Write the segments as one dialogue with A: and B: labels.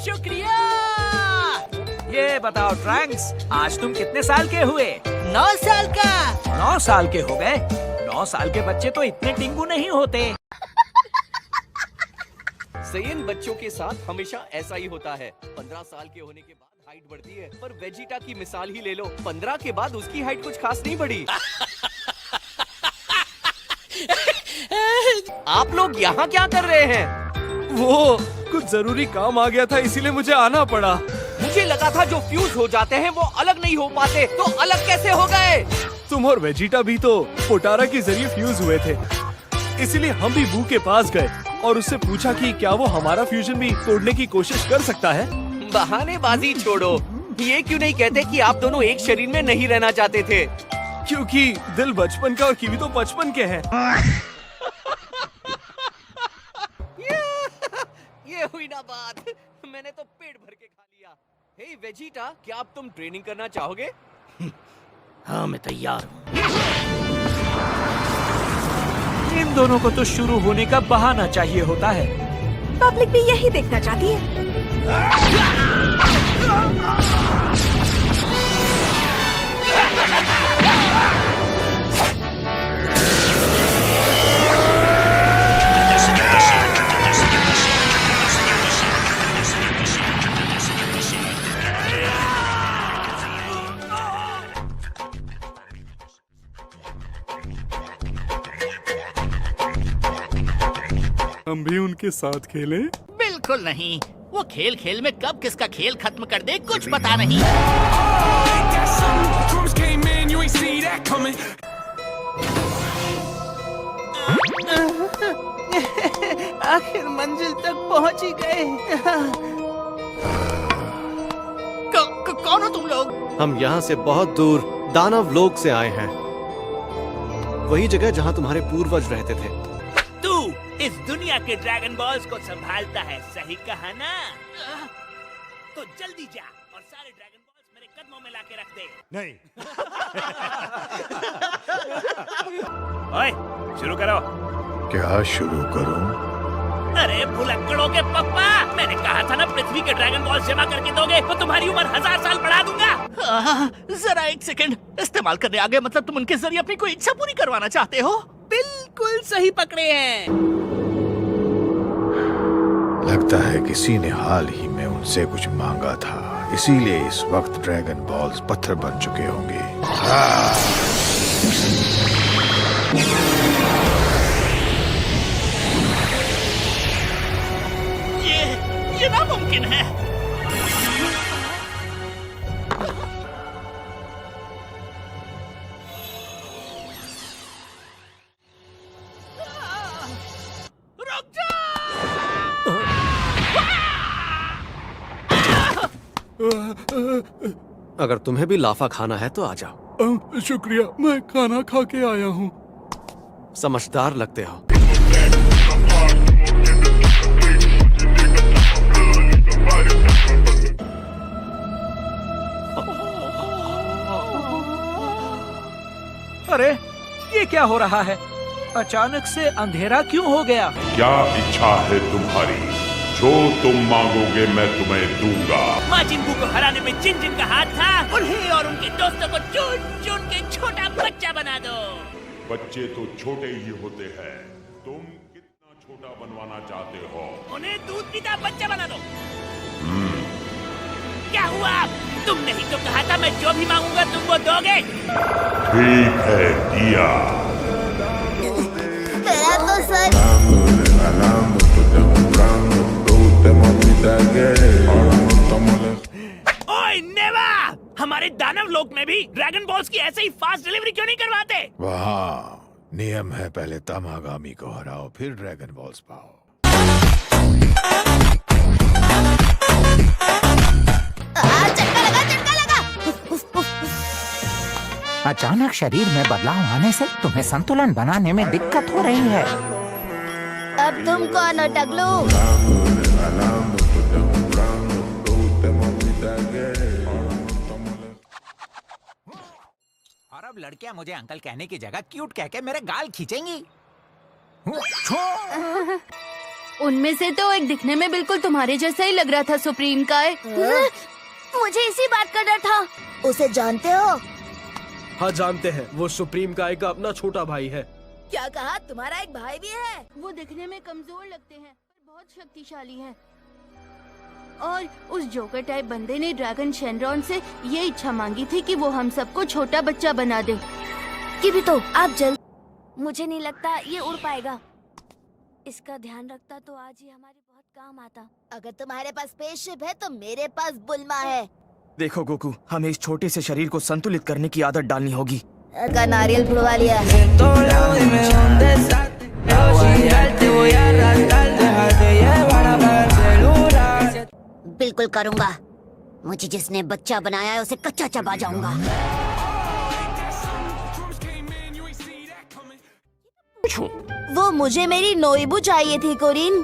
A: शुक्रिया।
B: ये बताओ ट्रैंक्स, आज तुम कितने साल के हुए?
A: 9 साल का।
B: 9 साल के हो गए? 9 साल के बच्चे तो इतने टिंगू नहीं होते।
C: सयन बच्चों के साथ हमेशा ऐसा ही होता है। 15 साल के होने के बाद हाइट बढ़ती है, पर वेजिटा की मिसाल ही ले लो। 15 के बाद उसकी हाइट कुछ खास नहीं बढ़ी। आप लोग यहाँ क्या कर रहे हैं?
D: वो कुछ जरूरी काम आ गया था, इसीलिए मुझे आना पड़ा।
C: मुझे लगा था जो फ्यूज हो जाते हैं वो अलग नहीं हो पाते, तो अलग कैसे हो गए?
D: तुम और वेजिटा भी तो पोटारा के जरिए फ्यूज हुए थे, इसीलिए हम भी बू के पास गए और उससे पूछा कि क्या वो हमारा फ्यूजन भी तोड़ने की कोशिश कर सकता है।
C: बहानेबाजी छोड़ो, ये क्यों नहीं कहते कि आप दोनों एक शरीर में नहीं रहना चाहते थे?
D: क्योंकि दिल बचपन का और कीवी तो बचपन के हैं।
C: ये हुई ना बात, मैंने तो पेट भर के खा लिया। हे वेजिटा, क्या अब तुम ट्रेनिंग करना चाहोगे?
A: हाँ, मैं तैयार हूँ।
B: इन दोनों को तो शुरू होने का बहाना चाहिए होता है।
E: पब्लिक भी यही देखना चाहती है।
D: हम भी उनके साथ खेलें?
A: बिल्कुल नहीं, वो खेल खेल में कब किसका खेल खत्म कर दे कुछ पता नहीं।
F: आखिर मंजिल तक पहुंच ही गए।
A: कौन हो तुम लोग?
G: हम यहाँ से बहुत दूर दानव लोक से आए हैं, वही जगह जहाँ तुम्हारे पूर्वज रहते थे।
A: तू इस दुनिया के ड्रैगन बॉल्स को संभालता है, सही कहा ना? तो जल्दी जा और सारे ड्रैगन बॉल्स मेरे कदमों में लाके रख दे।
H: नहीं।
B: ओए, शुरू करो।
H: क्या शुरू करूं?
A: अरे भुलक्कड़ों के पप्पा, मैंने कहा था ना पृथ्वी के ड्रैगन बॉल्स जमा करके दोगे तो तुम्हारी उम्र 1000 साल बढ़ा दूंगा। जरा एक सेकंड, इस्तेमाल करने आ गए मतलब तुम उनके जरिए अपनी कोई इच्छा पूरी करवाना चाहते हो?
F: बिल्कुल सही पकड़े हैं।
H: लगता है किसी ने हाल ही में उनसे कुछ मांगा था, इसीलिए इस वक्त ड्रैगन बॉल्स पत्थर बन चुके होंगे।
A: ये नामुमकिन है। रुक
G: अगर तुम्हें भी लाफा खाना है तो आ जाओ।
D: शुक्रिया, मैं खाना खा के आया हूँ।
G: समझदार लगते हो।
B: अरे, ये क्या हो रहा है? अचानक से अंधेरा क्यों हो गया?
I: क्या इच्छा है तुम्हारी? जो तुम मांगोगे मैं तुम्हें दूंगा।
A: माजिन बू को हराने में जिन जिन का हाथ था, उन्हें और उनके दोस्तों को चुन चुन के छोटा बच्चा बना दो।
I: बच्चे तो छोटे ही होते हैं, तुम कितना छोटा बनवाना चाहते हो?
A: उन्हें दूध पीता बच्चा बना दो। क्या हुआ? तुमने ही तो कहा था मैं जो भी मांगूंगा तुम वो दोगे।
I: ठीक है, दिया।
E: मेरा तो सर।
A: ओए नेवा, हमारे दानव लोक में भी ड्रैगन बॉल्स की ऐसे ही फास्ट डिलीवरी क्यों नहीं करवाते?
H: वहाँ नियम है, पहले तमागामी को हराओ फिर ड्रैगन बॉल्स पाओ।
E: चटका लगा, चटका लगा।
F: अचानक शरीर में बदलाव आने से तुम्हें संतुलन बनाने में दिक्कत हो रही है।
E: अब तुम कौन हो टगलू?
F: और अब लड़कियां मुझे अंकल कहने की जगह क्यूट कह के मेरे गाल खींचेंगी।
J: उनमें से तो एक दिखने में बिल्कुल तुम्हारे जैसा ही लग रहा था, सुप्रीम काय। मुझे इसी बात का डर था।
E: उसे जानते हो?
G: हाँ जानते हैं, वो सुप्रीम काय का अपना छोटा भाई है।
E: क्या कहा? तुम्हारा एक भाई भी है?
J: वो दिखने में कमजोर लगते हैं पर बहुत शक्तिशाली हैं। और उस जोकर टाइप बंदे ने ड्रैगन शेनरॉन से ये इच्छा मांगी थी कि वो हम सबको छोटा बच्चा बना दे।
E: कि भी तो आप जल्द। मुझे नहीं लगता ये उड़ पाएगा। इसका ध्यान रखता तो आज ही हमारे बहुत काम आता। अगर तुम्हारे पास स्पेसशिप है तो मेरे पास बुल्मा है।
K: देखो गोकू, हमें इस छोटे से शरीर को संतुलित करने की आदत डालनी होगी।
E: का नारियल फुड़वा लिया। बिल्कुल करूँगा। मुझे जिसने बच्चा बनाया है उसे कच्चा चबा जाऊंगा। वो मुझे मेरी नोइबू चाहिए थी कोरिन।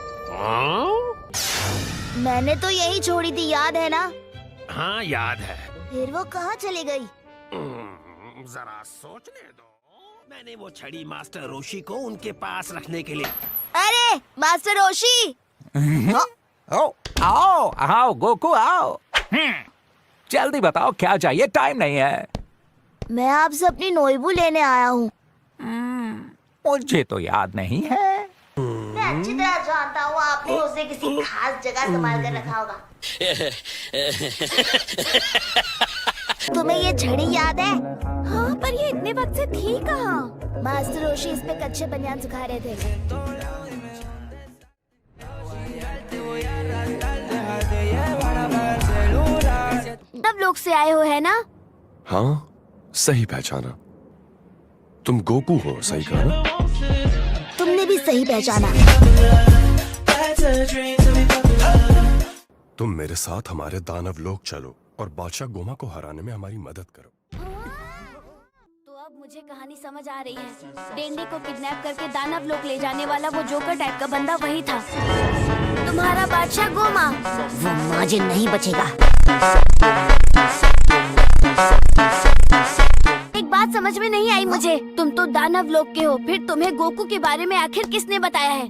E: मैंने तो यही छोड़ी थी, याद है ना?
A: हाँ याद है।
E: फिर वो कहाँ चली गई?
A: जरा सोचने दो। मैंने वो छड़ी मास्टर रोशी को उनके पास रखने के लिए।
E: अरे मास्टर रोशी!
F: आओ आओ गोकू आओ। जल्दी बताओ क्या चाहिए, टाइम नहीं है।
E: मैं आपसे अपनी नोइबू लेने आया हूँ।
F: मुझे तो याद नहीं है।
E: मैं अच्छी तरह जानता हूँ आपने उसे किसी खास जगह संभाल कर रखा होगा। तुम्हें ये छड़ी याद है? हाँ, पर ये इतने वक्त से थी कहाँ? मास्टर रोशी इस पे कच्चे बनियान सुखा रहे थे। सब लोग से आए हो है ना?
I: हाँ सही पहचाना। तुम गोकू हो, सही कहा ना?
E: तुमने भी सही पहचाना।
I: तुम मेरे साथ हमारे दानव लोक चलो और बादशाह गोमा को हराने में हमारी मदद करो।
E: तो अब मुझे कहानी समझ आ रही है। डेंडी को किडनैप करके दानव लोक ले जाने वाला वो जोकर टाइप का बंदा वही था। तुम्हारा बादशाह गोमा। वो माजिन नहीं बचेगा। एक बात समझ में नहीं आई मुझे। तुम तो दानव लोक के हो, फिर तुम्हें गोकू के बारे में आखिर किसने बताया है?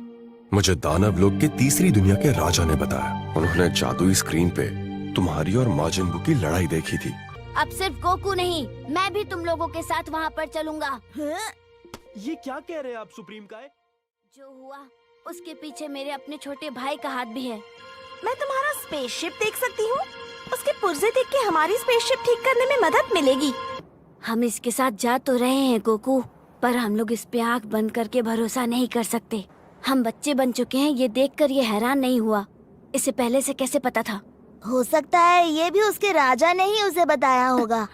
I: मुझे दानव लोक के तीसरी दुनिया के राजा ने बताया। उन्होंने जादुई स्क्रीन पे तुम्हारी और माजिन बू की लड़ाई देखी थी।
E: अब सिर्फ गोकू नहीं, मैं भी तुम लोगों के साथ वहाँ पर चलूंगा।
G: ये क्या कह रहे हैं आप सुप्रीम काय?
E: जो हुआ उसके पीछे मेरे अपने छोटे भाई का हाथ भी है। मैं तुम्हारा स्पेसशिप देख सकती हूँ? उसके पुर्जे देख के हमारी स्पेसशिप ठीक करने में मदद मिलेगी। हम इसके साथ जा तो रहे हैं गोकू, पर हम लोग इस पे आंख बंद करके भरोसा नहीं कर सकते। हम बच्चे बन चुके हैं, ये देखकर ये हैरान नहीं हुआ। इसे पहले से कैसे पता था? हो सकता है ये भी उसके राजा ने ही उसे बताया होगा।